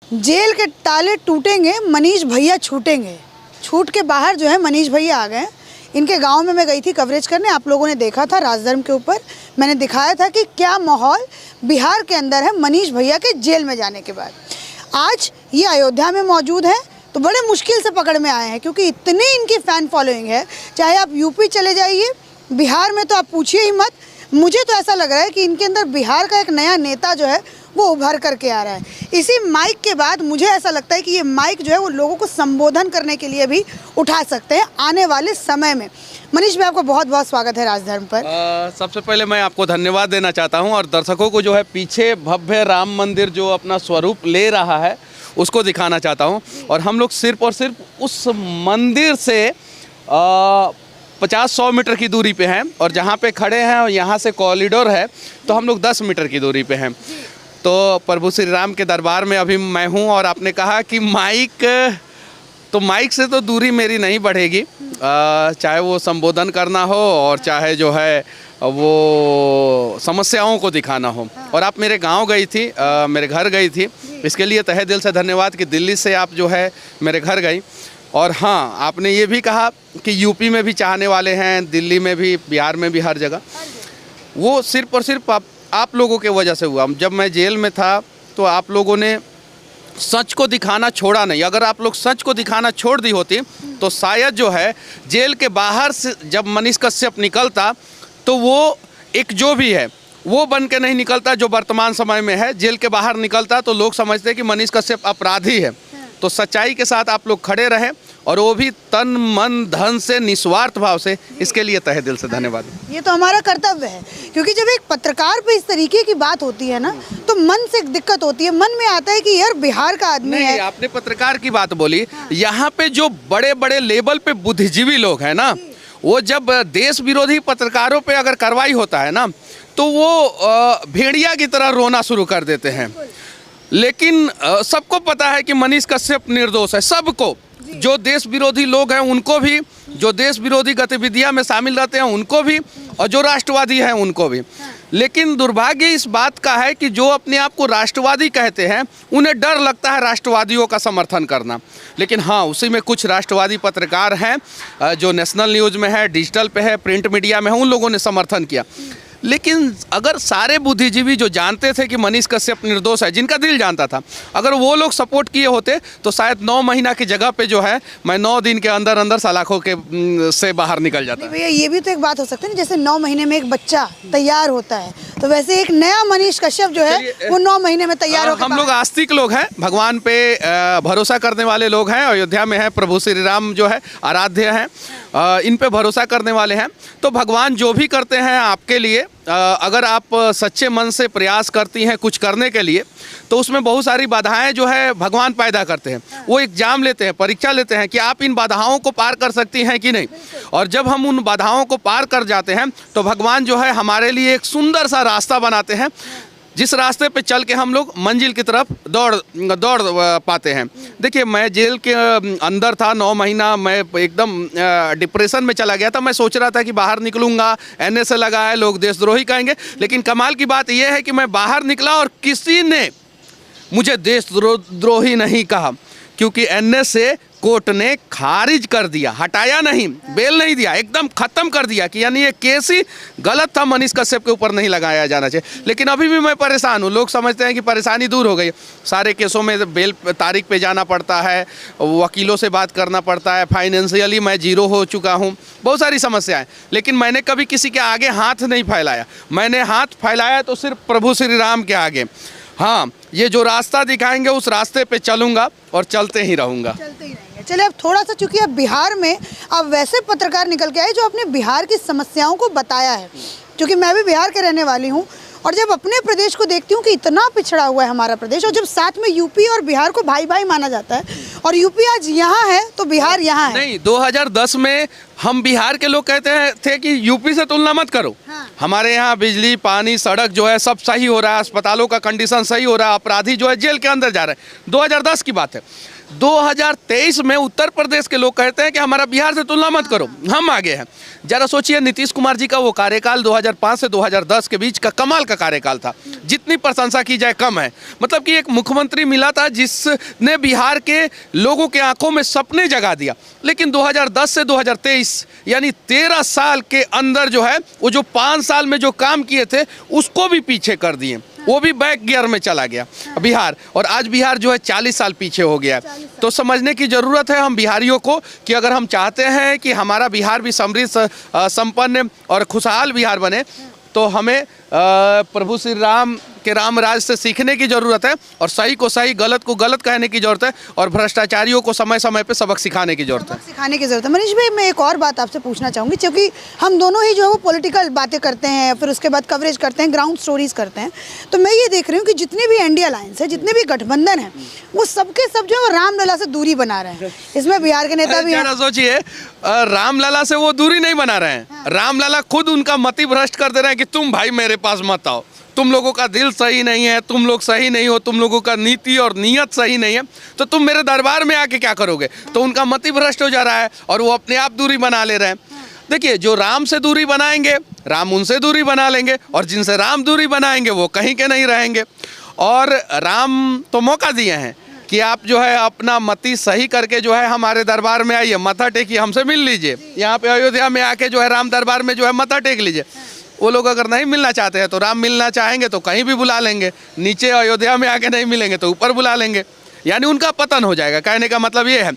Jail के ताले टूटेंगे, मनीष भैया छूटेंगे। छूट के बाहर जो है मनीष भैया आ गए। इनके गांव में मैं गई थी कवरेज करने, आप लोगों ने देखा था राजधर्म के ऊपर मैंने दिखाया था कि क्या माहौल बिहार के अंदर है मनीष भैया के जेल में जाने के बाद। आज ये अयोध्या में मौजूद है तो बड़े मुश्किल से पकड़ में आए हैं, क्योंकि इतने इनकी फ़ैन फॉलोइंग है। चाहे आप यूपी चले जाइए, बिहार में तो आप पूछिए ही मत। मुझे तो ऐसा लग रहा है कि इनके अंदर बिहार का एक नया नेता जो है वो उभर करके आ रहा है। इसी माइक के बाद मुझे ऐसा लगता है कि ये माइक जो है वो लोगों को संबोधन करने के लिए भी उठा सकते हैं आने वाले समय में। मनीष भाई, आपको बहुत बहुत स्वागत है राजधर्म पर। सबसे पहले मैं आपको धन्यवाद देना चाहता हूं और दर्शकों को जो है पीछे भव्य राम मंदिर जो अपना स्वरूप ले रहा है उसको दिखाना चाहता हूं। और हम लोग सिर्फ और सिर्फ उस मंदिर से 50-100 मीटर की दूरी पे हैं, और जहां पे खड़े हैं और यहाँ से कॉरिडोर है तो हम लोग 10 मीटर की दूरी पे हैं। तो प्रभु श्री राम के दरबार में अभी मैं हूं, और आपने कहा कि माइक से तो दूरी मेरी नहीं बढ़ेगी, चाहे वो संबोधन करना हो और चाहे जो है वो समस्याओं को दिखाना हो। और आप मेरे गांव गई थी, मेरे घर गई थी, इसके लिए तहे दिल से धन्यवाद कि दिल्ली से आप जो है मेरे घर गई। और हाँ, आपने ये भी कहा कि यूपी में भी चाहने वाले हैं, दिल्ली में भी, बिहार में भी, हर जगह। वो सिर्फ और सिर्फ आप लोगों के वजह से हुआ। जब मैं जेल में था तो आप लोगों ने सच को दिखाना छोड़ा नहीं। अगर आप लोग सच को दिखाना छोड़ दी होती तो शायद जो है जेल के बाहर से जब मनीष कश्यप निकलता तो वो एक जो भी है वो बन के नहीं निकलता जो वर्तमान समय में है। जेल के बाहर निकलता तो लोग समझते हैं कि मनीष कश्यप अपराधी है। तो सच्चाई के साथ आप लोग खड़े रहे, और वो भी तन मन धन से, निस्वार्थ भाव से। इसके लिए तहे दिल से धन्यवाद। ये तो हमारा कर्तव्य है, क्योंकि जब एक पत्रकार पे इस तरीके की बात होती है ना तो मन से एक दिक्कत होती है। मन में आता है कि यार बिहार का आदमी है। आपने पत्रकार की बात बोली। यहाँ पे जो बड़े बड़े लेवल पे बुद्धिजीवी लोग हैं ना, वो जब देश विरोधी पत्रकारों पे अगर कार्रवाई होता है ना तो वो भेड़िया की तरह रोना शुरू कर देते हैं। लेकिन सबको पता है कि मनीष कश्यप निर्दोष है। सबको, जो देश विरोधी लोग हैं उनको भी, जो देश विरोधी गतिविधियां में शामिल रहते हैं उनको भी, और जो राष्ट्रवादी हैं उनको भी। लेकिन दुर्भाग्य इस बात का है कि जो अपने आप को राष्ट्रवादी कहते हैं उन्हें डर लगता है राष्ट्रवादियों का समर्थन करना। लेकिन हाँ, उसी में कुछ राष्ट्रवादी पत्रकार हैं जो नेशनल न्यूज़ में है, डिजिटल पे है, प्रिंट मीडिया में है, उन लोगों ने समर्थन किया। लेकिन अगर सारे बुद्धिजीवी जो जानते थे कि मनीष कश्यप निर्दोष है, जिनका दिल जानता था, अगर वो लोग सपोर्ट किए होते तो शायद 9 महीना की जगह पे जो है मैं 9 दिन के अंदर अंदर सलाखों के से बाहर निकल जाता। भैया, ये भी तो एक बात हो सकती है ना, जैसे 9 महीने में एक बच्चा तैयार होता है, तो वैसे एक नया मनीष कश्यप जो है वो 9 महीने में तैयार होकर। हम लोग आस्तिक लोग हैं, भगवान पे भरोसा करने वाले लोग हैं। अयोध्या में है प्रभु श्री राम जो है आराध्य हैं, इन पे भरोसा करने वाले हैं। तो भगवान जो भी करते हैं आपके लिए, अगर आप सच्चे मन से प्रयास करती हैं कुछ करने के लिए, तो उसमें बहुत सारी बाधाएं जो है भगवान पैदा करते हैं। वो एग्जाम लेते हैं, परीक्षा लेते हैं कि आप इन बाधाओं को पार कर सकती हैं कि नहीं। और जब हम उन बाधाओं को पार कर जाते हैं तो भगवान जो है हमारे लिए एक सुंदर सा रास्ता बनाते हैं, जिस रास्ते पे चल के हम लोग मंजिल की तरफ दौड़ पाते हैं। देखिए, मैं जेल के अंदर था 9 महीना, मैं एकदम डिप्रेशन में चला गया था। मैं सोच रहा था कि बाहर निकलूंगा, NSA लगा है, लोग देशद्रोही कहेंगे। लेकिन कमाल की बात यह है कि मैं बाहर निकला और किसी ने मुझे देशद्रोही नहीं कहा, क्योंकि NSA कोर्ट ने खारिज कर दिया, हटाया नहीं, बेल नहीं दिया, एकदम खत्म कर दिया कि यानी ये केस ही गलत था, मनीष कश्यप के ऊपर नहीं लगाया जाना चाहिए। लेकिन अभी भी मैं परेशान हूँ। लोग समझते हैं कि परेशानी दूर हो गई। सारे केसों में बेल तारीख पे जाना पड़ता है, वकीलों से बात करना पड़ता है, फाइनेंशियली मैं जीरो हो चुका हूँ, बहुत सारी समस्याएं। लेकिन मैंने कभी किसी के आगे हाथ नहीं फैलाया। मैंने हाथ फैलाया तो सिर्फ प्रभु श्री राम के आगे। हाँ, ये जो रास्ता दिखाएंगे उस रास्ते पे चलूँगा और चलते ही रहूँगा। चलिए, अब थोड़ा सा, चूंकि अब बिहार में अब वैसे पत्रकार निकल के आए जो अपने बिहार की समस्याओं को बताया है, क्योंकि मैं भी बिहार के रहने वाली हूँ। और जब अपने प्रदेश को देखती हूँ कि इतना पिछड़ा हुआ है हमारा प्रदेश, और जब साथ में यूपी और बिहार को भाई भाई माना जाता है, और यूपी आज यहाँ है तो बिहार यहाँ है। नहीं, 2010 में हम बिहार के लोग कहते थे कि यूपी से तुलना मत करो। हाँ। हमारे यहाँ बिजली, पानी, सड़क जो है सब सही हो रहा है, अस्पतालों का कंडीशन सही हो रहा है, अपराधी जो है जेल के अंदर जा रहे हैं। 2010 की बात है। 2023 में उत्तर प्रदेश के लोग कहते हैं कि हमारा बिहार से तुलना मत करो, हम आगे हैं। जरा सोचिए, नीतीश कुमार जी का वो कार्यकाल 2005 से 2010 के बीच का कमाल का कार्यकाल था, जितनी प्रशंसा की जाए कम है। मतलब कि एक मुख्यमंत्री मिला था जिसने बिहार के लोगों के आंखों में सपने जगा दिया। लेकिन 2010 से 2023 यानी 13 साल के अंदर जो है वो जो 5 साल में जो काम किए थे उसको भी पीछे कर दिए, वो भी बैक गियर में चला गया बिहार। और आज बिहार जो है 40 साल पीछे हो गया। तो समझने की ज़रूरत है हम बिहारियों को कि अगर हम चाहते हैं कि हमारा बिहार भी समृद्ध, संपन्न और खुशहाल बिहार बने, तो हमें प्रभु श्री राम के राम राज से सीखने की ज़रूरत है और सही को सही, गलत को गलत कहने की ज़रूरत है और भ्रष्टाचारियों को समय समय पे सबक सिखाने की ज़रूरत है। सिखाने की ज़रूरत है। मनीष भाई, मैं एक और बात आपसे पूछना चाहूँगी, क्योंकि हम दोनों ही जो है वो पॉलिटिकल बातें करते हैं, फिर उसके बाद कवरेज करते हैं, ग्राउंड स्टोरीज करते हैं। तो मैं ये देख रही हूँ कि जितने भी इंडिया अलायंस है, जितने भी गठबंधन है, वो सबके सब जो है रामलला से दूरी बना रहे हैं। इसमें बिहार के नेता भी हैं। सोचिए, रामलला से वो दूरी नहीं बना रहे हैं, रामलला खुद उनका मति भ्रष्ट कर दे रहे हैं कि तुम भाई मेरे पास मत आओ, तुम लोगों का दिल सही नहीं है, तुम लोग सही नहीं हो, तुम लोगों का नीति और नीयत सही नहीं है, तो तुम मेरे दरबार में आके क्या करोगे। तो उनका मति भ्रष्ट हो जा रहा है और वो अपने आप दूरी बना ले रहे हैं। देखिए, जो राम से दूरी बनाएंगे, राम उनसे दूरी बना लेंगे, और जिनसे राम दूरी बनाएंगे वो कहीं के नहीं रहेंगे। और राम तो मौका दिए हैं कि आप जो है अपना मति सही करके जो है हमारे दरबार में आइए, मत्था टेकिए, हमसे मिल लीजिए। यहाँ पे अयोध्या में आके जो है राम दरबार में जो है मत्था टेक लीजिए। वो लोग अगर नहीं मिलना चाहते हैं तो राम मिलना चाहेंगे तो कहीं भी बुला लेंगे, नीचे अयोध्या में आके नहीं मिलेंगे तो ऊपर बुला लेंगे, यानी उनका पतन हो जाएगा। कहने का मतलब ये है,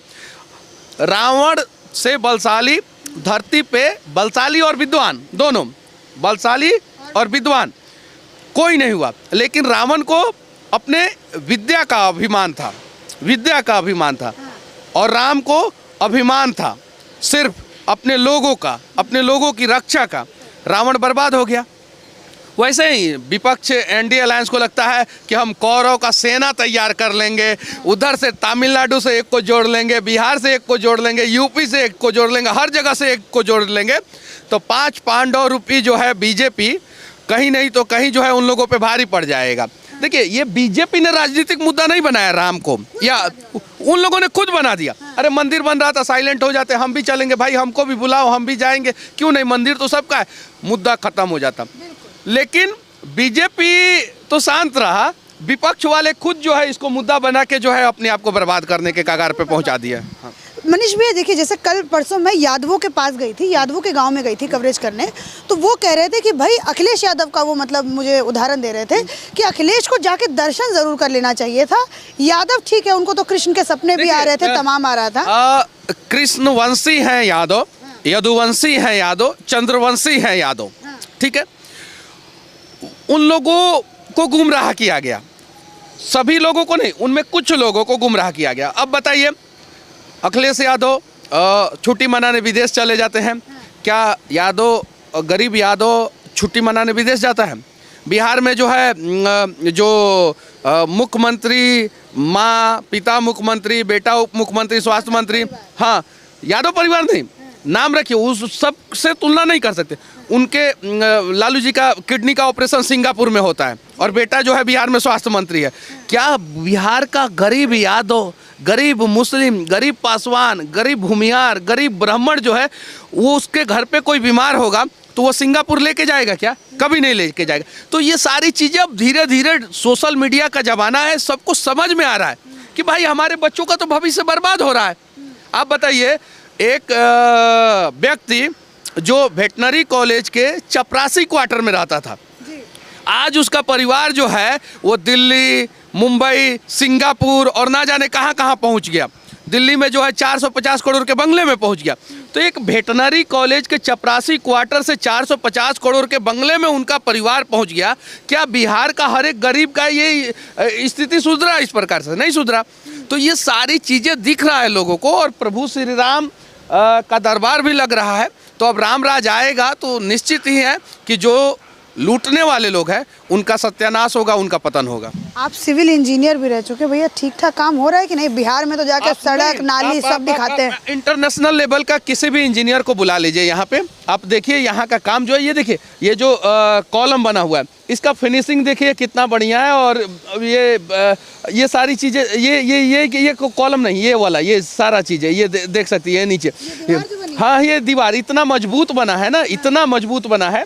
रावण से बलशाली, धरती पे बलशाली और विद्वान दोनों, बलशाली और विद्वान कोई नहीं हुआ। लेकिन रावण को अपने विद्या का अभिमान था, विद्या का अभिमान था, और राम को अभिमान था सिर्फ अपने लोगों का, अपने लोगों की रक्षा का। रावण बर्बाद हो गया। वैसे ही विपक्ष एनडीए अलायंस को लगता है कि हम कौरव का सेना तैयार कर लेंगे, उधर से तमिलनाडु से एक को जोड़ लेंगे, बिहार से एक को जोड़ लेंगे, यूपी से एक को जोड़ लेंगे, हर जगह से एक को जोड़ लेंगे, तो 5 पांडव रूपी जो है बीजेपी कहीं नहीं तो कहीं जो है उन लोगों पे भारी पड़ जाएगा। देखिए, ये बीजेपी ने राजनीतिक मुद्दा नहीं बनाया राम को, या उन लोगों ने खुद बना दिया। अरे मंदिर बन रहा था, साइलेंट हो जाते, हम भी चलेंगे भाई, हमको भी बुलाओ, हम भी जाएंगे, क्यों नहीं, मंदिर तो सबका है, मुद्दा खत्म हो जाता। लेकिन बीजेपी तो शांत रहा, विपक्ष वाले खुद जो है इसको मुद्दा बना के जो है अपने आप को बर्बाद करने के कगार पे पहुंचा दिया। हाँ। मनीष भैया, देखिए, जैसे कल परसों मैं यादवों के पास गई थी, यादवों के गांव में गई थी कवरेज करने, तो वो कह रहे थे कि भाई अखिलेश यादव का वो मतलब मुझे उदाहरण दे रहे थे कि अखिलेश को जाके दर्शन जरूर कर लेना चाहिए था। यादव ठीक है, उनको तो कृष्ण के सपने भी आ रहे थे, तमाम आ रहा था। कृष्णवंशी हैं यादव, यदुवंशी हैं यादव, चंद्रवंशी हैं यादव, ठीक है। उन लोगों को गुमराह किया गया, सभी लोगों को नहीं, उनमें कुछ लोगों को गुमराह किया गया। अब बताइए, अखिलेश यादव छुट्टी मनाने विदेश चले जाते हैं, क्या यादव, गरीब यादव छुट्टी मनाने विदेश जाता है? बिहार में जो है जो मुख्यमंत्री, माँ, पिता मुख्यमंत्री, बेटा उप मुख्यमंत्री, स्वास्थ्य मंत्री, हाँ, यादव परिवार नहीं, नाम रखिए, उस सब से तुलना नहीं कर सकते। उनके लालू जी का किडनी का ऑपरेशन सिंगापुर में होता है और बेटा जो है बिहार में स्वास्थ्य मंत्री है। क्या बिहार का गरीब यादव, गरीब मुस्लिम, गरीब पासवान, गरीब भूमिहार, गरीब ब्राह्मण जो है, वो उसके घर पे कोई बीमार होगा तो वो सिंगापुर लेके जाएगा क्या? कभी नहीं लेके जाएगा। तो ये सारी चीज़ें अब धीरे धीरे सोशल मीडिया का ज़माना है, सबको समझ में आ रहा है कि भाई हमारे बच्चों का तो भविष्य बर्बाद हो रहा है। आप बताइए, एक व्यक्ति जो वेटनरी कॉलेज के चपरासी क्वार्टर में रहता था, आज उसका परिवार जो है वो दिल्ली, मुंबई, सिंगापुर और ना जाने कहाँ कहाँ पहुँच गया। दिल्ली में जो है 450 करोड़ के बंगले में पहुँच गया। तो एक वेटनरी कॉलेज के चपरासी क्वार्टर से 450 करोड़ के बंगले में उनका परिवार पहुँच गया। क्या बिहार का हर एक गरीब का ये स्थिति सुधरा? इस प्रकार से नहीं सुधरा। तो ये सारी चीज़ें दिख रहा है लोगों को, और प्रभु श्री राम का दरबार भी लग रहा है। तो अब राम राज आएगा तो निश्चित ही है कि जो लूटने वाले लोग हैं उनका सत्यानाश होगा, उनका पतन होगा। आप सिविल इंजीनियर भी रह चुके भैया, ठीक ठाक काम हो रहा है कि नहीं? बिहार में तो जाके सड़क नाली सब दिखाते हैं। इंटरनेशनल लेवल का किसी भी इंजीनियर को बुला लीजिए यहाँ पे, आप देखिए यहाँ का काम जो है, ये देखिए ये जो कॉलम बना हुआ है इसका फिनिशिंग देखिए कितना बढ़िया है। और ये सारी चीज़ें, ये कॉलम नहीं, ये वाला, ये सारा चीज़ें ये देख सकती है नीचे। हाँ, ये दीवार इतना मजबूत बना है ना, इतना मजबूत बना है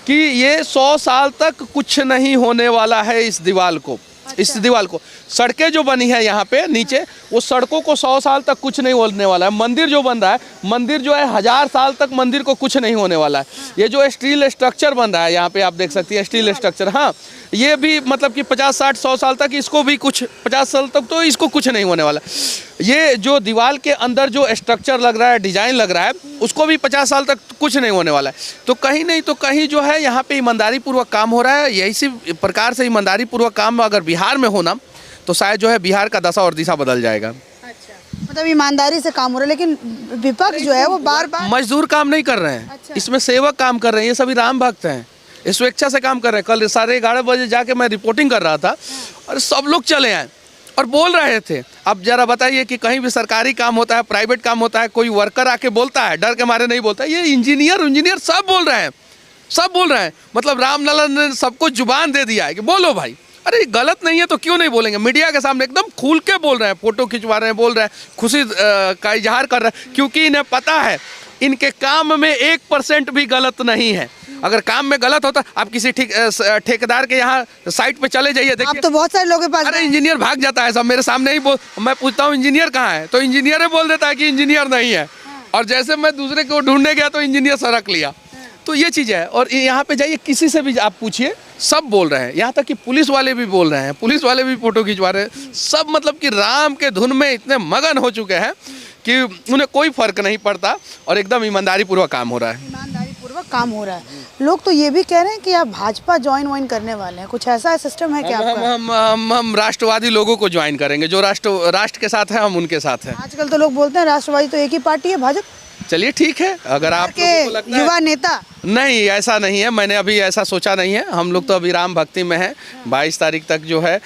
कि ये 100 साल तक कुछ नहीं होने वाला है इस दीवार को। इस दीवार को सड़कें जो बनी है यहाँ पे नीचे, वो सड़कों को 100 साल तक कुछ नहीं होने वाला है। मंदिर जो बन रहा है, मंदिर जो है 1000 साल तक मंदिर को कुछ नहीं होने वाला है। ये जो स्टील स्ट्रक्चर बन रहा है यहाँ पे आप देख सकती हैं, स्टील स्ट्रक्चर, हाँ ये भी मतलब कि 50, 60, 100 साल तक इसको भी कुछ, 50 साल तक तो इसको कुछ नहीं होने वाला। ये जो दीवार के अंदर जो स्ट्रक्चर लग रहा है, डिजाइन लग रहा है, उसको भी 50 साल तक कुछ नहीं होने वाला है। तो कहीं नहीं तो कहीं जो है यहाँ पे ईमानदारी पूर्वक काम हो रहा है। यही प्रकार से ईमानदारी पूर्वक काम अगर बिहार में होना तो शायद जो है बिहार का दशा और दिशा बदल जाएगा। अच्छा, मतलब ईमानदारी से काम हो रहा है, लेकिन विपक्ष जो है वो बार बार मजदूर काम नहीं कर रहे हैं। अच्छा। इसमें सेवक काम कर रहे हैं, ये सभी राम भक्त हैं, ये स्वेच्छा से काम कर रहे हैं। कल 11:30 बजे जाके मैं रिपोर्टिंग कर रहा था और सब लोग चले आए और बोल रहे थे। अब जरा बताइए कि कहीं भी सरकारी काम होता है, प्राइवेट काम होता है, कोई वर्कर आके बोलता है, डर के मारे नहीं बोलता। ये इंजीनियर सब बोल रहे हैं, सब बोल रहे हैं। मतलब रामलला ने सबको जुबान दे दिया है कि बोलो भाई, अरे गलत नहीं है तो क्यों नहीं बोलेंगे। मीडिया के सामने एकदम खुल के बोल रहे हैं, फोटो खिंचवा रहे हैं, बोल रहे हैं, खुशी का इजहार कर रहे हैं, क्योंकि इन्हें पता है इनके काम में 1% भी गलत नहीं है। अगर काम में गलत होता, आप किसी ठेकेदार के यहाँ साइट पे चले जाइए, देखिए अब तो बहुत सारे लोगों के पास, अरे इंजीनियर भाग जाता है सब मेरे सामने ही बोल, मैं पूछता हूँ इंजीनियर कहाँ है, तो इंजीनियर बोल देता है कि इंजीनियर नहीं है। और जैसे मैं दूसरे को ढूंढने गया तो इंजीनियर सड़क लिया। तो ये चीज़ है। और यहाँ पे जाइए, किसी से भी आप पूछिए, सब बोल रहे हैं, यहाँ तक कि पुलिस वाले भी बोल रहे हैं, पुलिस वाले भी फोटो खिंचवा रहे हैं। सब मतलब कि राम के धुन में इतने मगन हो चुके हैं कि उन्हें कोई फर्क नहीं पड़ता और एकदम ईमानदारी पूर्वक काम हो रहा है। ईमानदारी पूर्वक काम हो रहा है। लोग तो ये भी कह रहे हैं कि आप भाजपा ज्वाइन करने वाले हैं, कुछ ऐसा सिस्टम है क्या आपका? हम राष्ट्रवादी लोगों को ज्वाइन करेंगे, जो राष्ट्र के साथ है हम उनके साथ हैं। आजकल तो लोग बोलते हैं राष्ट्रवादी तो एक ही पार्टी है, भाजपा। चलिए ठीक है, अगर आप युवा नेता नहीं, ऐसा नहीं है, मैंने अभी ऐसा सोचा नहीं है। हम लोग तो अभी राम भक्ति में हैं। 22 तारीख तक जो है,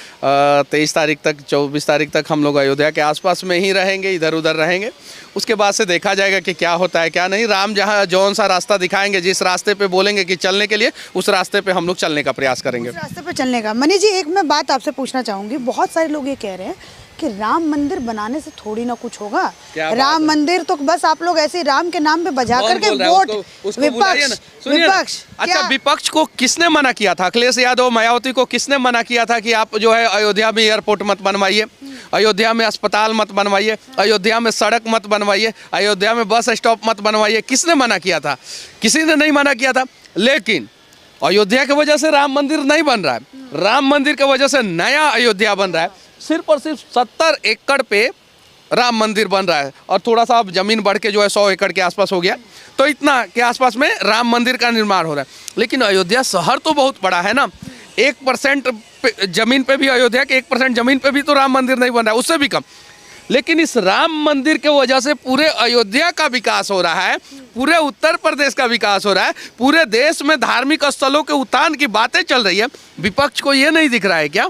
23 तारीख तक, 24 तारीख तक हम लोग अयोध्या के आसपास में ही रहेंगे, इधर उधर रहेंगे। उसके बाद से देखा जाएगा कि क्या होता है क्या नहीं। राम जहाँ जौन सा रास्ता दिखाएंगे, जिस रास्ते पे बोलेंगे कि चलने के लिए, उस रास्ते पे हम लोग चलने का प्रयास करेंगे। उस रास्ते पे चलने का। मनीष जी, एक मैं बात आपसे पूछना चाहूँगी। बहुत सारे लोग ये कह रहे हैं कि राम मंदिर बनाने से थोड़ी ना कुछ होगा। राम मंदिर तो बस आप लोग ऐसे राम के नाम पे बजा करके वोट, विपक्ष। अच्छा, विपक्ष को किसने मना किया था? अखिलेश यादव, मायावती को किसने मना किया था कि आप जो है अयोध्या में एयरपोर्ट मत बनवाइए, अयोध्या में अस्पताल मत बनवाइए, अयोध्या में सड़क मत बनवाइए, अयोध्या में बस स्टॉप मत बनवाइए? किसने मना किया था? किसी ने नहीं मना किया था। लेकिन अयोध्या की वजह से राम मंदिर नहीं बन रहा है। राम मंदिर की वजह से नया अयोध्या बन रहा है। सिर्फ और सिर्फ 70 एकड़ पे राम मंदिर बन रहा है और थोड़ा सा अब जमीन बढ़ के जो है 100 एकड़ के आसपास हो गया। तो इतना के आसपास में राम मंदिर का निर्माण हो रहा है। लेकिन अयोध्या शहर तो बहुत बड़ा है ना, 1% जमीन पे भी, अयोध्या के 1% जमीन पे भी तो राम मंदिर नहीं बन रहा है, उससे भी कम। लेकिन इस राम मंदिर के वजह से पूरे अयोध्या का विकास हो रहा है, पूरे उत्तर प्रदेश का विकास हो रहा है, पूरे देश में धार्मिक स्थलों के उत्थान की बातें चल रही है। विपक्ष को ये नहीं दिख रहा है क्या?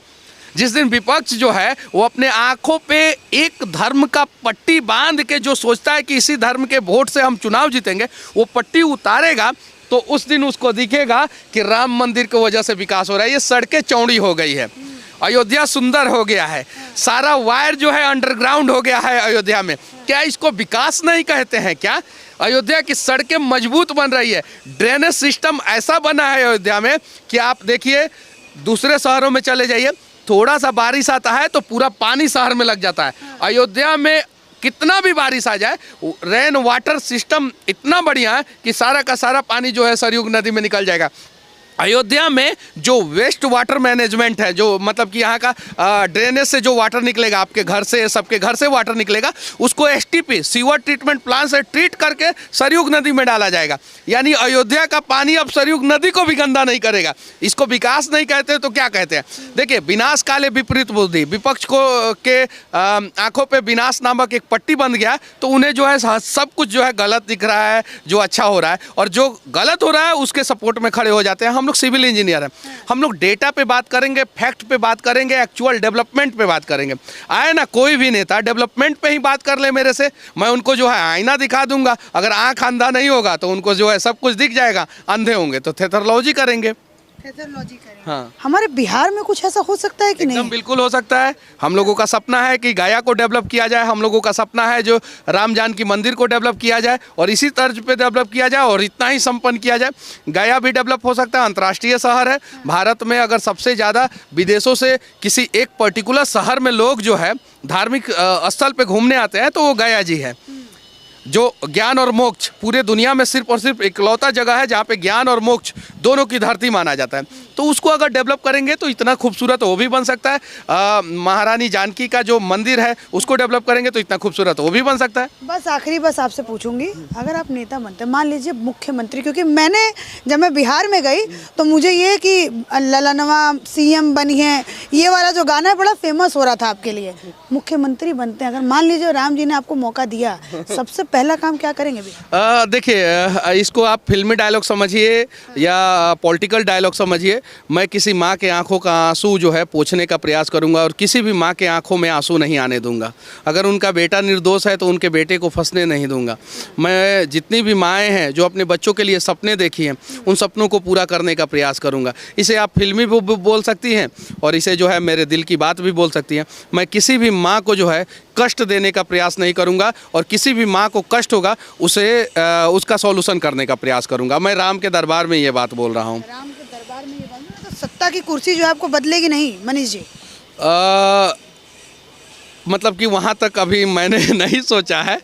जिस दिन विपक्ष जो है वो अपने आंखों पे एक धर्म का पट्टी बांध के जो सोचता है कि इसी धर्म के वोट से हम चुनाव जीतेंगे, वो पट्टी उतारेगा तो उस दिन उसको दिखेगा कि राम मंदिर की वजह से विकास हो रहा है। ये सड़कें चौड़ी हो गई है, अयोध्या सुंदर हो गया है, सारा वायर जो है अंडरग्राउंड हो गया है अयोध्या में। क्या इसको विकास नहीं कहते हैं क्या? अयोध्या की सड़कें मजबूत बन रही है, ड्रेनेज सिस्टम ऐसा बना है अयोध्या में कि आप देखिए, दूसरे शहरों में चले जाइए, थोड़ा सा बारिश आता है तो पूरा पानी शहर में लग जाता है। अयोध्या में कितना भी बारिश आ जाए, रेन वाटर सिस्टम इतना बढ़िया है कि सारा का सारा पानी जो है सरयूग नदी में निकल जाएगा। अयोध्या में जो वेस्ट वाटर मैनेजमेंट है, जो मतलब कि यहाँ का ड्रेनेज से जो वाटर निकलेगा, आपके घर से, सबके घर से वाटर निकलेगा, उसको एसटीपी सीवर ट्रीटमेंट प्लांट से ट्रीट करके सरयूग नदी में डाला जाएगा। यानी अयोध्या का पानी अब सरयूग नदी को भी गंदा नहीं करेगा। इसको विकास नहीं कहते तो क्या कहते हैं? देखिए, विनाश काले विपरीत बुद्धि, विपक्ष को के आंखों पे विनाश नामक एक पट्टी बन गया तो उन्हें जो है सब कुछ जो है गलत दिख रहा है, जो अच्छा हो रहा है, और जो गलत हो रहा है उसके सपोर्ट में खड़े हो जाते हैं। हम लोग सिविल इंजीनियर हैं, हम लोग डेटा पे बात करेंगे, फैक्ट पे बात करेंगे, एक्चुअल डेवलपमेंट पे बात करेंगे। आए ना कोई भी नेता डेवलपमेंट पे ही बात कर ले मेरे से, मैं उनको जो है आईना दिखा दूंगा। अगर आँख अंधा नहीं होगा तो उनको जो है सब कुछ दिख जाएगा, अंधे होंगे तो थेथरोलॉजी करेंगे। हाँ, हमारे बिहार में कुछ ऐसा हो सकता है कि एकदम नहीं? बिल्कुल हो सकता है। हम लोगों का सपना है कि गया को डेवलप किया जाए, हम लोगों का सपना है जो राम जानकी मंदिर को डेवलप किया जाए और इसी तर्ज पे डेवलप किया जाए और इतना ही संपन्न किया जाए। गया भी डेवलप हो सकता है, अंतर्राष्ट्रीय शहर है। भारत में अगर सबसे ज़्यादा विदेशों से किसी एक पर्टिकुलर शहर में लोग जो है धार्मिक स्थल पे घूमने आते हैं तो वो गया जी है, जो ज्ञान और मोक्ष पूरे दुनिया में सिर्फ और सिर्फ इकलौता जगह है जहाँ पे ज्ञान और मोक्ष दोनों की धरती माना जाता है। तो उसको अगर डेवलप करेंगे तो इतना खूबसूरत वो भी बन सकता है। महारानी जानकी का जो मंदिर है उसको डेवलप करेंगे तो इतना खूबसूरत वो भी बन सकता है। बस आखिरी बस आपसे पूछूंगी, अगर आप नेता बनते, मान लीजिए मुख्यमंत्री, क्योंकि मैंने जब मैं बिहार में गई तो मुझे ये कि ललनवा सीएम बनी है ये वाला जो गाना है बड़ा फेमस हो रहा था आपके लिए। मुख्यमंत्री बनते हैं, अगर मान लीजिए राम जी ने आपको मौका दिया, सबसे पहला काम क्या करेंगे? देखिए, इसको आप फिल्मी डायलॉग समझिए या पॉलिटिकल डायलॉग समझिए, मैं किसी माँ के आंखों का आंसू जो है पोंछने का प्रयास करूंगा और किसी भी माँ के आंखों में आंसू नहीं आने दूंगा। अगर उनका बेटा निर्दोष है तो उनके बेटे को फंसने नहीं दूंगा। मैं जितनी भी माएँ हैं जो अपने बच्चों के लिए सपने देखी हैं उन सपनों को पूरा करने का प्रयास करूँगा। इसे आप फिल्मी भी बोल सकती हैं और इसे जो है मेरे दिल की बात भी बोल सकती हैं। मैं किसी भी माँ को जो है कष्ट देने का प्रयास नहीं करूंगा और किसी भी माँ को कष्ट होगा उसे उसका सॉल्यूशन करने का प्रयास करूंगा। मैं राम के दरबार में ये बात बोल रहा हूँ। राम के दरबार में ये बात, तो सत्ता की कुर्सी जो है आपको बदलेगी नहीं मनीष जी? मतलब कि वहाँ तक अभी मैंने नहीं सोचा है।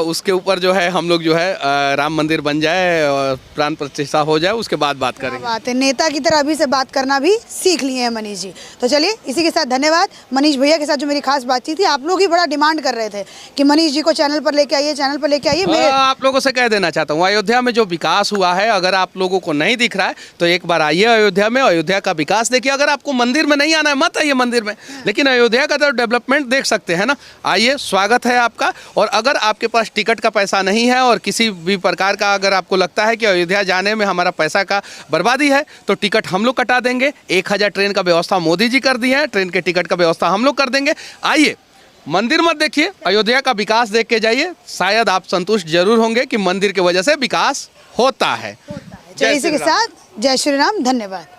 उसके ऊपर जो है हम लोग जो है राम मंदिर बन जाए और प्राण प्रतिष्ठा हो जाए उसके बाद बात करेंगे। बात है, नेता की तरह अभी से बात करना भी सीख लिए हैं मनीष जी। तो चलिए इसी के साथ धन्यवाद। मनीष भैया के साथ जो मेरी खास बातचीत थी, आप लोग ही बड़ा डिमांड कर रहे थे कि मनीष जी को चैनल पर लेके आइए, चैनल पर लेके आइए। आप लोगों से कह देना चाहता हूँ, अयोध्या में जो विकास हुआ है अगर आप लोगों को नहीं दिख रहा है तो एक बार आइए अयोध्या में, अयोध्या का विकास देखिए। अगर आपको मंदिर में नहीं आना है मत आइए मंदिर में, लेकिन अयोध्या का तो डेवलपमेंट देख सकते हैं ना। आइए, स्वागत है आपका। और अगर आपके पास टिकट का पैसा नहीं है और किसी भी प्रकार का अगर आपको लगता है कि अयोध्या जाने में हमारा पैसा का बर्बादी है तो टिकट हम लोग कटा देंगे। 1000 ट्रेन का व्यवस्था मोदी जी कर दी है, ट्रेन के टिकट का व्यवस्था हम लोग कर देंगे। आइए, मंदिर मत देखिए, अयोध्या का विकास देख के जाइए। शायद आप संतुष्ट जरूर होंगे कि मंदिर की वजह से विकास होता है। चलिए इसी के साथ जय श्री राम, धन्यवाद।